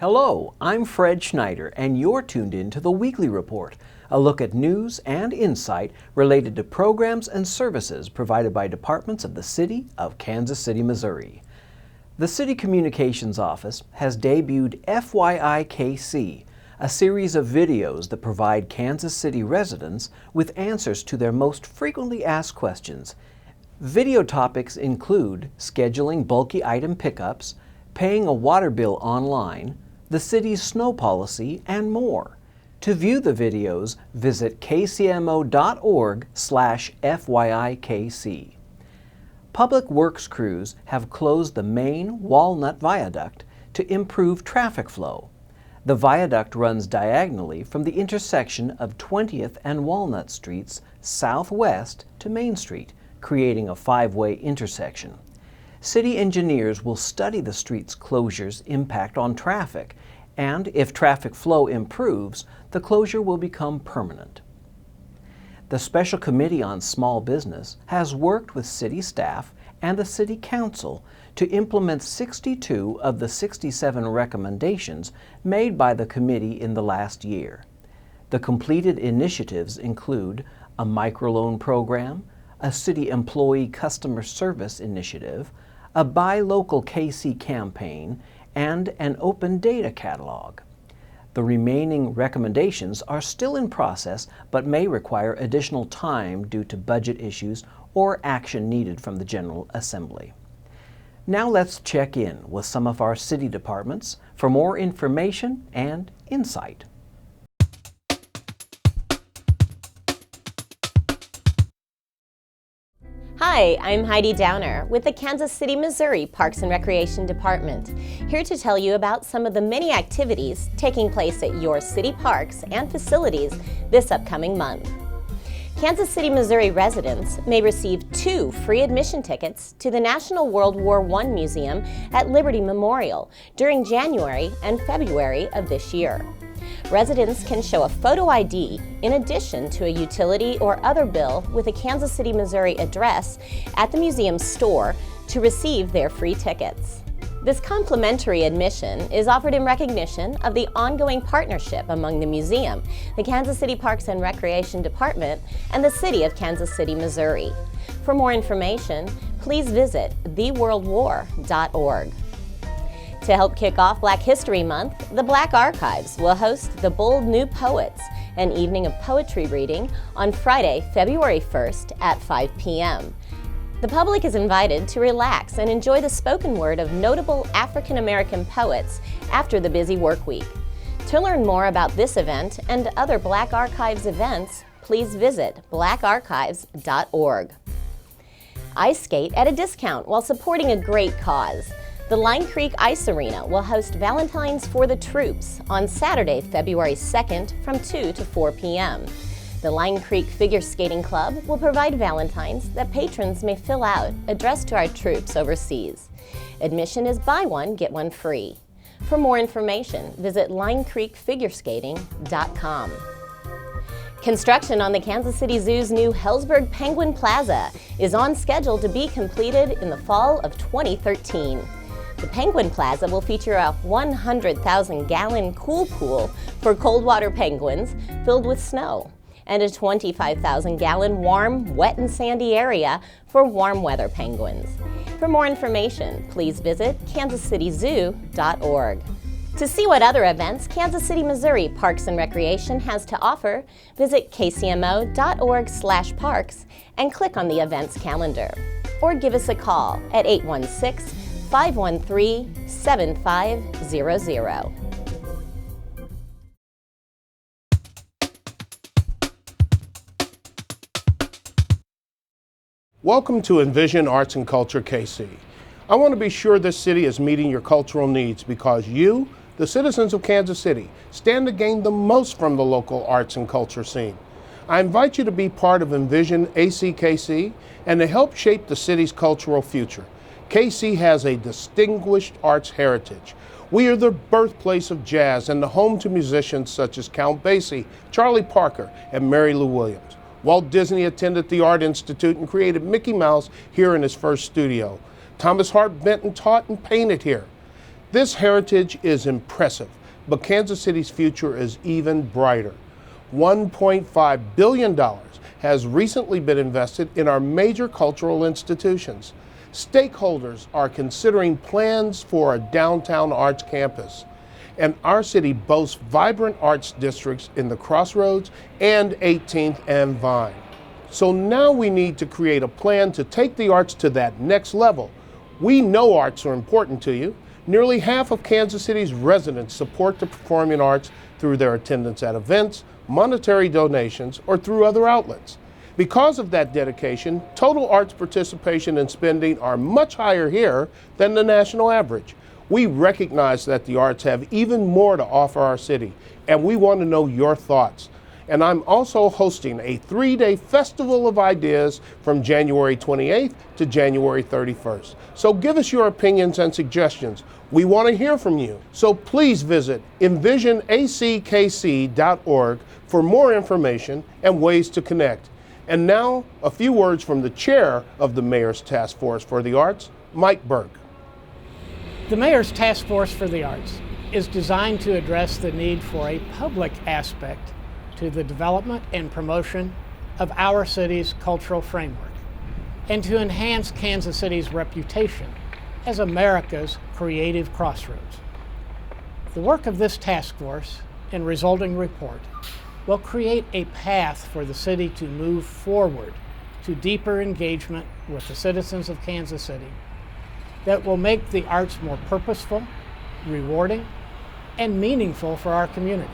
Hello, I'm Fred Schneider, and you're tuned in to the Weekly Report, a look at news and insight related to programs and services provided by departments of the City of Kansas City, Missouri. The City Communications Office has debuted FYI-KC, a series of videos that provide Kansas City residents with answers to their most frequently asked questions. Video topics include scheduling bulky item pickups, paying a water bill online, the city's snow policy, and more. To view the videos, visit kcmo.org/FYIKC. Public Works crews have closed the main Walnut Viaduct to improve traffic flow. The viaduct runs diagonally from the intersection of 20th and Walnut Streets southwest to Main Street, creating a five-way intersection. City engineers will study the street's closure's impact on traffic, and if traffic flow improves, the closure will become permanent. The Special Committee on Small Business has worked with city staff and the City Council to implement 62 of the 67 recommendations made by the committee in the last year. The completed initiatives include a microloan program, a city employee customer service initiative, a Buy Local KC campaign, and an open data catalog. The remaining recommendations are still in process but may require additional time due to budget issues or action needed from the General Assembly. Now let's check in with some of our city departments for more information and insight. Hi, I'm Heidi Downer with the Kansas City, Missouri Parks and Recreation Department, here to tell you about some of the many activities taking place at your city parks and facilities this upcoming month. Kansas City, Missouri residents may receive 2 free admission tickets to the National World War I Museum at Liberty Memorial during January and February of this year. Residents can show a photo ID in addition to a utility or other bill with a Kansas City, Missouri address at the museum store to receive their free tickets. This complimentary admission is offered in recognition of the ongoing partnership among the museum, the Kansas City Parks and Recreation Department, and the City of Kansas City, Missouri. For more information, please visit theworldwar.org. To help kick off Black History Month, the Black Archives will host the Bold New Poets, an evening of poetry reading on Friday, February 1st at 5 p.m. The public is invited to relax and enjoy the spoken word of notable African American poets after the busy work week. To learn more about this event and other Black Archives events, please visit blackarchives.org. Ice skate at a discount while supporting a great cause. The Line Creek Ice Arena will host Valentine's for the Troops on Saturday, February 2nd from 2 to 4 p.m. The Line Creek Figure Skating Club will provide Valentines that patrons may fill out addressed to our troops overseas. Admission is buy one, get one free. For more information, visit linecreekfigureskating.com. Construction on the Kansas City Zoo's new Hellsburg Penguin Plaza is on schedule to be completed in the fall of 2013. The Penguin Plaza will feature a 100,000-gallon cool pool for cold water penguins filled with snow, and a 25,000-gallon warm, wet and sandy area for warm weather penguins. For more information, please visit kansascityzoo.org. To see what other events Kansas City, Missouri Parks and Recreation has to offer, visit kcmo.org/parks and click on the events calendar. Or give us a call at 816-513-7500. Welcome to Envision Arts and Culture KC. I want to be sure this city is meeting your cultural needs because you, the citizens of Kansas City, stand to gain the most from the local arts and culture scene. I invite you to be part of Envision ACKC and to help shape the city's cultural future. KC has a distinguished arts heritage. We are the birthplace of jazz and the home to musicians such as Count Basie, Charlie Parker, and Mary Lou Williams. Walt Disney attended the Art Institute and created Mickey Mouse here in his first studio. Thomas Hart Benton taught and painted here. This heritage is impressive, but Kansas City's future is even brighter. $1.5 billion has recently been invested in our major cultural institutions. Stakeholders are considering plans for a downtown arts campus. And our city boasts vibrant arts districts in the Crossroads and 18th and Vine. So now we need to create a plan to take the arts to that next level. We know arts are important to you. Nearly half of Kansas City's residents support the performing arts through their attendance at events, monetary donations, or through other outlets. Because of that dedication, total arts participation and spending are much higher here than the national average. We recognize that the arts have even more to offer our city, and we want to know your thoughts. And I'm also hosting a 3-day Festival of Ideas from January 28th to January 31st. So give us your opinions and suggestions. We want to hear from you. So please visit envisionackc.org for more information and ways to connect. And now, a few words from the chair of the Mayor's Task Force for the Arts, Mike Burke. The Mayor's Task Force for the Arts is designed to address the need for a public aspect to the development and promotion of our city's cultural framework, and to enhance Kansas City's reputation as America's creative crossroads. The work of this task force and resulting report will create a path for the city to move forward to deeper engagement with the citizens of Kansas City that will make the arts more purposeful, rewarding, and meaningful for our community.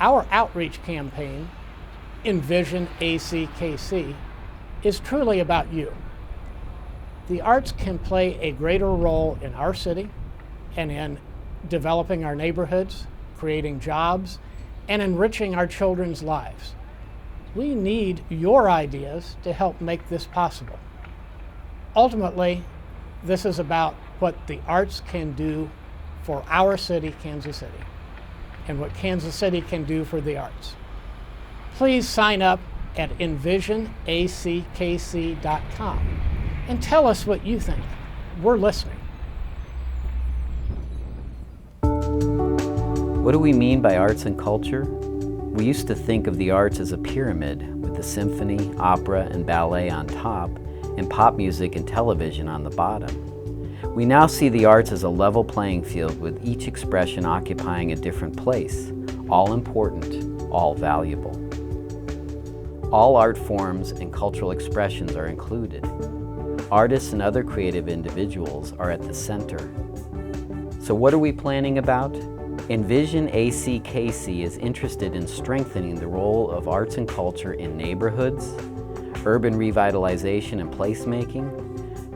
Our outreach campaign, Envision ACKC, is truly about you. The arts can play a greater role in our city and in developing our neighborhoods, creating jobs, and enriching our children's lives. We need your ideas to help make this possible. Ultimately, this is about what the arts can do for our city, Kansas City, and what Kansas City can do for the arts. Please sign up at envisionackc.com and tell us what you think. We're listening. What do we mean by arts and culture? We used to think of the arts as a pyramid with the symphony, opera, and ballet on top, and pop music and television on the bottom. We now see the arts as a level playing field with each expression occupying a different place, all important, all valuable. All art forms and cultural expressions are included. Artists and other creative individuals are at the center. So what are we planning about? Envision ACKC is interested in strengthening the role of arts and culture in neighborhoods, urban revitalization and placemaking,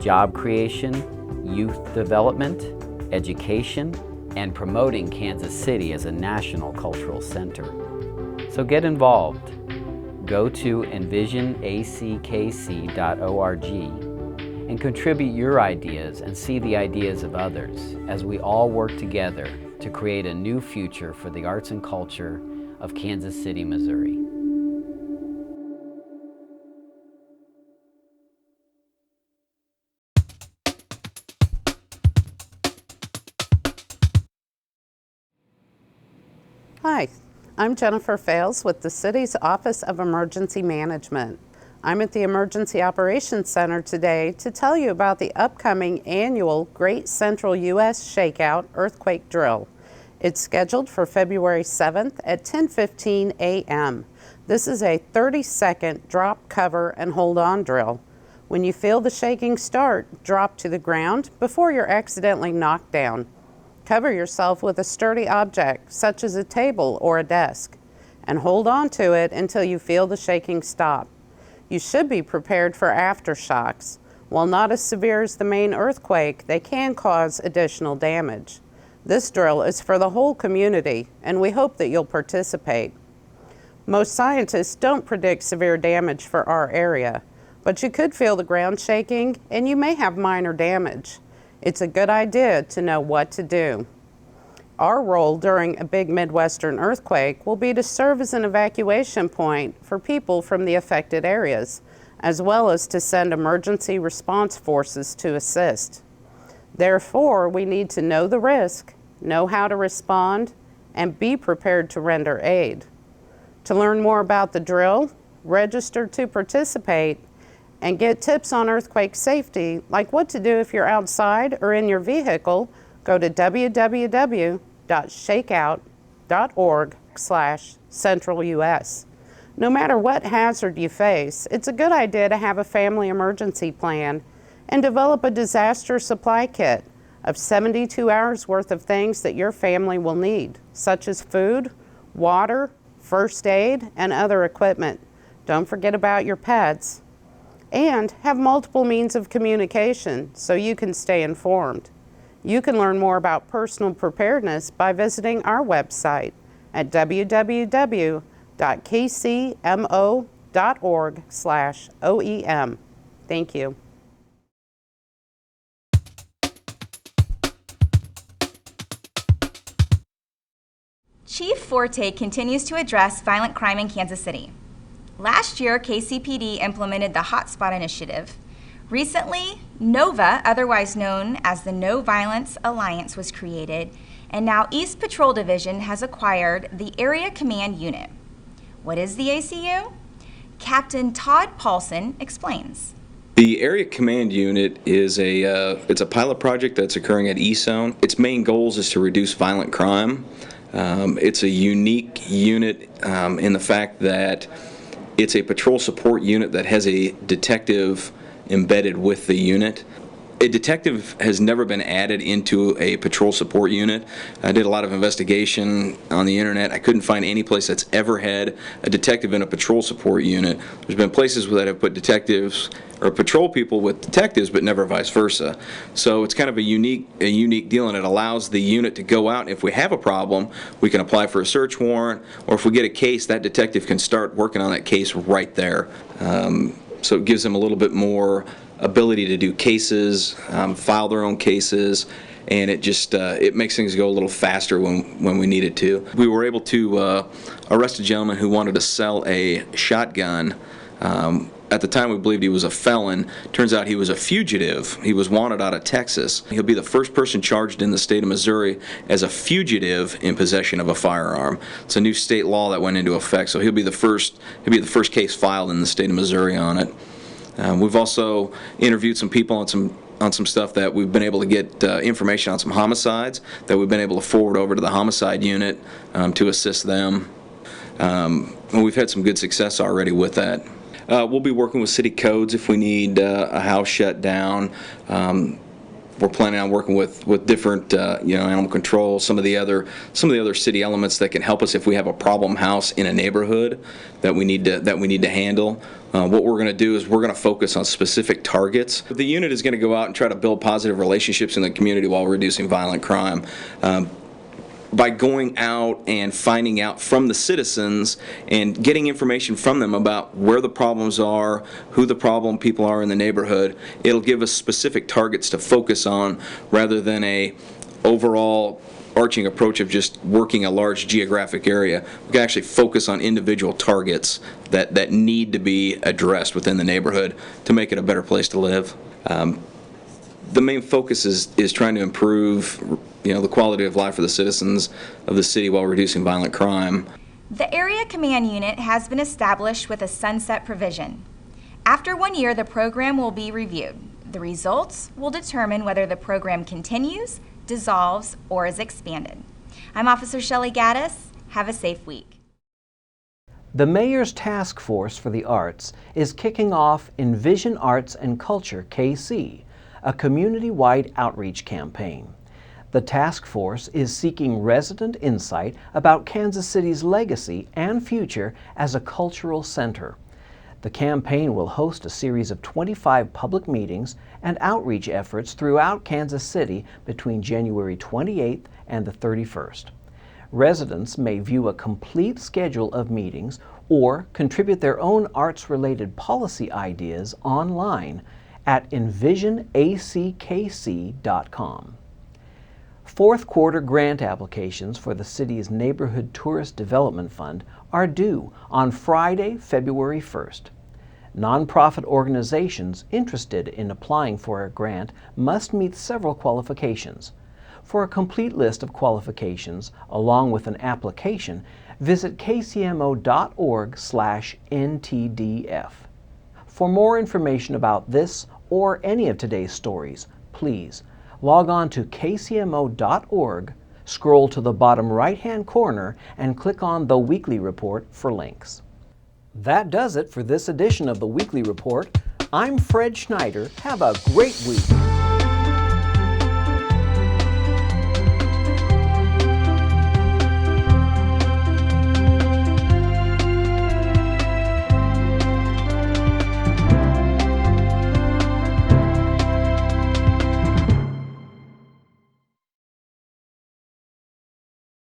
job creation, youth development, education, and promoting Kansas City as a national cultural center. So get involved. Go to envisionackc.org and contribute your ideas and see the ideas of others as we all work together to create a new future for the arts and culture of Kansas City, Missouri. Hi, I'm Jennifer Fales with the City's Office of Emergency Management. I'm at the Emergency Operations Center today to tell you about the upcoming annual Great Central U.S. Shakeout Earthquake Drill. It's scheduled for February 7th at 10:15 a.m. This is a 30-second drop, cover, and hold on drill. When you feel the shaking start, drop to the ground before you're accidentally knocked down. Cover yourself with a sturdy object, such as a table or a desk, and hold on to it until you feel the shaking stop. You should be prepared for aftershocks. While not as severe as the main earthquake, they can cause additional damage. This drill is for the whole community, and we hope that you'll participate. Most scientists don't predict severe damage for our area, but you could feel the ground shaking, and you may have minor damage. It's a good idea to know what to do. Our role during a big Midwestern earthquake will be to serve as an evacuation point for people from the affected areas, as well as to send emergency response forces to assist. Therefore, we need to know the risk, know how to respond, and be prepared to render aid. To learn more about the drill, register to participate, and get tips on earthquake safety, like what to do if you're outside or in your vehicle, go to www.shakeout.org/centralus. No matter what hazard you face, it's a good idea to have a family emergency plan and develop a disaster supply kit of 72 hours worth of things that your family will need, such as food, water, first aid, and other equipment. Don't forget about your pets. And have multiple means of communication so you can stay informed. You can learn more about personal preparedness by visiting our website at www.kcmo.org/OEM. Thank you. Chief Forte continues to address violent crime in Kansas City. Last year, KCPD implemented the Hotspot Initiative. Recently, NOVA, otherwise known as the No Violence Alliance, was created, and now East Patrol Division has acquired the Area Command Unit. What is the ACU? Captain Todd Paulson explains. The Area Command Unit is it's a pilot project that's occurring at ESON. Its main goals is to reduce violent crime. It's a unique unit in the fact that it's a patrol support unit that has a detective embedded with the unit. A detective has never been added into a patrol support unit. I did a lot of investigation on the internet. I couldn't find any place that's ever had a detective in a patrol support unit. There's been places that have put detectives or patrol people with detectives, but never vice versa. So it's kind of a unique deal, and it allows the unit to go out. If we have a problem, we can apply for a search warrant, or if we get a case, that detective can start working on that case right there. So it gives them a little bit more ability to do cases, file their own cases, and it just it makes things go a little faster when we need it to. We were able to arrest a gentleman who wanted to sell a shotgun. At the time, we believed he was a felon. Turns out he was a fugitive. He was wanted out of Texas. He'll be the first person charged in the state of Missouri as a fugitive in possession of a firearm. It's a new state law that went into effect, so he'll be the first case filed in the state of Missouri on it. We've also interviewed some people on some stuff that we've been able to get information on some homicides that we've been able to forward over to the homicide unit to assist them. And we've had some good success already with that. We'll be working with city codes if we need a house shut down. We're planning on working with different, animal control, some of the other city elements that can help us if we have a problem house in a neighborhood that we need to handle. What we're going to do is we're going to focus on specific targets. The unit is going to go out and try to build positive relationships in the community while reducing violent crime. By going out and finding out from the citizens and getting information from them about where the problems are, who the problem people are in the neighborhood, it'll give us specific targets to focus on rather than a overall arching approach of just working a large geographic area. We can actually focus on individual targets that need to be addressed within the neighborhood to make it a better place to live. The main focus is trying to improve the quality of life for the citizens of the city while reducing violent crime. The Area Command Unit has been established with a sunset provision. After 1 year, the program will be reviewed. The results will determine whether the program continues, dissolves, or is expanded. I'm Officer Shelley Gaddis. Have a safe week. The Mayor's Task Force for the Arts is kicking off Envision Arts and Culture KC, a community-wide outreach campaign. The task force is seeking resident insight about Kansas City's legacy and future as a cultural center. The campaign will host a series of 25 public meetings and outreach efforts throughout Kansas City between January 28th and the 31st. Residents may view a complete schedule of meetings or contribute their own arts-related policy ideas online at envisionackc.com. Fourth quarter grant applications for the city's Neighborhood Tourist Development Fund are due on Friday, February 1st. Nonprofit organizations interested in applying for a grant must meet several qualifications. For a complete list of qualifications, along with an application, visit kcmo.org/ntdf. For more information about this or any of today's stories, please log on to kcmo.org, scroll to the bottom right-hand corner, and click on the Weekly Report for links. That does it for this edition of the Weekly Report. I'm Fred Schneider. Have a great week.